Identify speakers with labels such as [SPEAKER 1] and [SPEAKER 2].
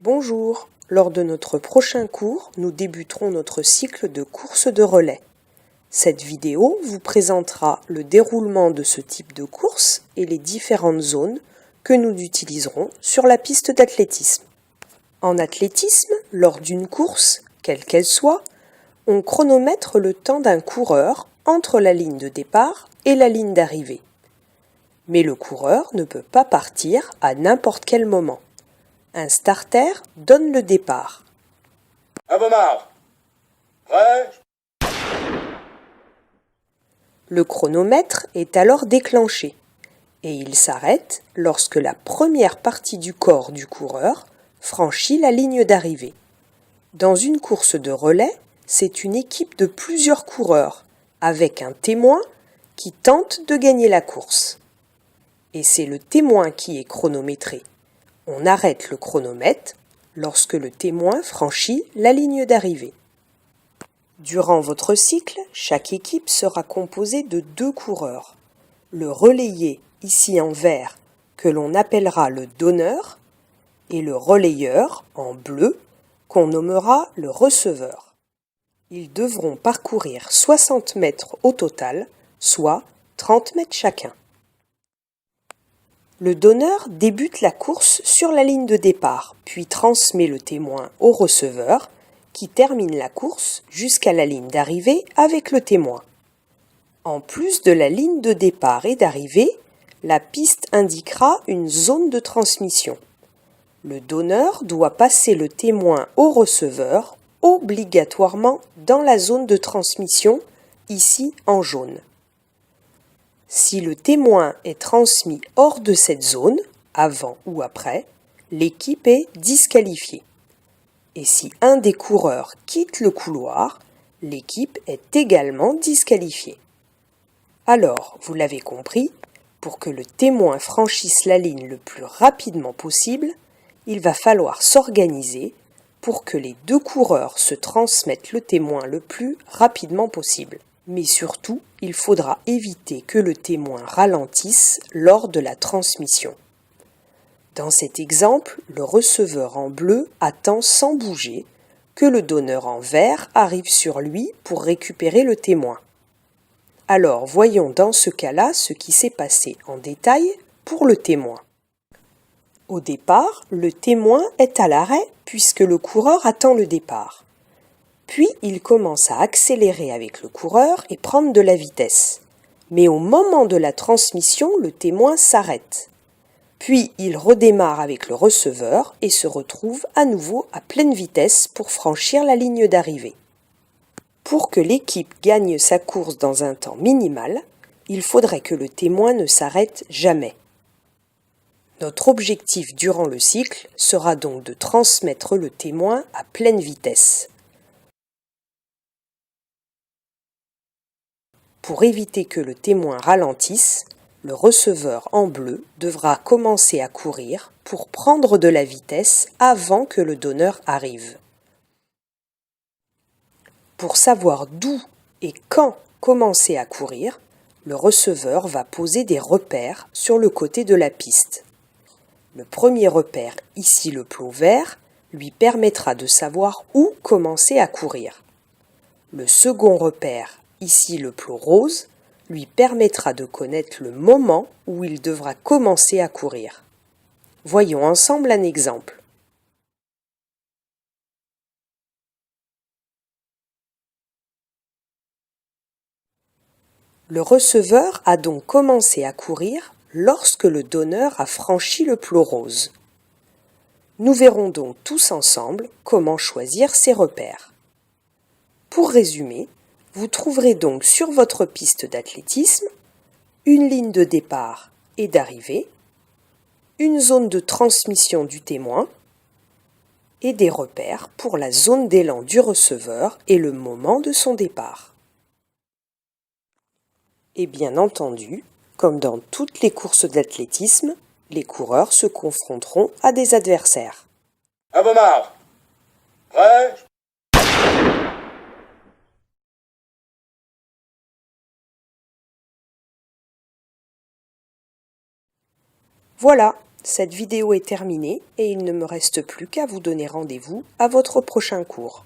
[SPEAKER 1] Bonjour, lors de notre prochain cours, nous débuterons notre cycle de course de relais. Cette vidéo vous présentera le déroulement de ce type de course et les différentes zones que nous utiliserons sur la piste d'athlétisme. En athlétisme, lors d'une course, quelle qu'elle soit, on chronomètre le temps d'un coureur entre la ligne de départ et la ligne d'arrivée. Mais le coureur ne peut pas partir à n'importe quel moment. Un starter donne le départ.
[SPEAKER 2] À vos marques. Prêt ?
[SPEAKER 1] Le chronomètre est alors déclenché et il s'arrête lorsque la première partie du corps du coureur franchit la ligne d'arrivée. Dans une course de relais, c'est une équipe de plusieurs coureurs avec un témoin qui tente de gagner la course. Et c'est le témoin qui est chronométré. On arrête le chronomètre lorsque le témoin franchit la ligne d'arrivée. Durant votre cycle, chaque équipe sera composée de 2 coureurs. Le relayé, ici en vert, que l'on appellera le donneur, et le relayeur, en bleu, qu'on nommera le receveur. Ils devront parcourir 60 mètres au total, soit 30 mètres chacun. Le donneur débute la course sur la ligne de départ, puis transmet le témoin au receveur, qui termine la course jusqu'à la ligne d'arrivée avec le témoin. En plus de la ligne de départ et d'arrivée, la piste indiquera une zone de transmission. Le donneur doit passer le témoin au receveur, obligatoirement dans la zone de transmission, ici en jaune. Si le témoin est transmis hors de cette zone, avant ou après, l'équipe est disqualifiée. Et si un des coureurs quitte le couloir, l'équipe est également disqualifiée. Alors, vous l'avez compris, pour que le témoin franchisse la ligne le plus rapidement possible, il va falloir s'organiser pour que les 2 coureurs se transmettent le témoin le plus rapidement possible. Mais surtout, il faudra éviter que le témoin ralentisse lors de la transmission. Dans cet exemple, le receveur en bleu attend sans bouger que le donneur en vert arrive sur lui pour récupérer le témoin. Alors, voyons dans ce cas-là ce qui s'est passé en détail pour le témoin. Au départ, le témoin est à l'arrêt puisque le coureur attend le départ. Puis, il commence à accélérer avec le coureur et prendre de la vitesse. Mais au moment de la transmission, le témoin s'arrête. Puis, il redémarre avec le receveur et se retrouve à nouveau à pleine vitesse pour franchir la ligne d'arrivée. Pour que l'équipe gagne sa course dans un temps minimal, il faudrait que le témoin ne s'arrête jamais. Notre objectif durant le cycle sera donc de transmettre le témoin à pleine vitesse. Pour éviter que le témoin ralentisse, le receveur en bleu devra commencer à courir pour prendre de la vitesse avant que le donneur arrive. Pour savoir d'où et quand commencer à courir, le receveur va poser des repères sur le côté de la piste. Le premier repère, ici le plot vert, lui permettra de savoir où commencer à courir. Le second repère, ici le plot rose, lui permettra de connaître le moment où il devra commencer à courir. Voyons ensemble un exemple. Le receveur a donc commencé à courir lorsque le donneur a franchi le plot rose. Nous verrons donc tous ensemble comment choisir ces repères. Pour résumer, vous trouverez donc sur votre piste d'athlétisme une ligne de départ et d'arrivée, une zone de transmission du témoin et des repères pour la zone d'élan du receveur et le moment de son départ. Et bien entendu, comme dans toutes les courses d'athlétisme, les coureurs se confronteront à des adversaires.
[SPEAKER 2] À vos marques. Prêt ?
[SPEAKER 1] Voilà, Cette vidéo est terminée et il ne me reste plus qu'à vous donner rendez-vous à votre prochain cours.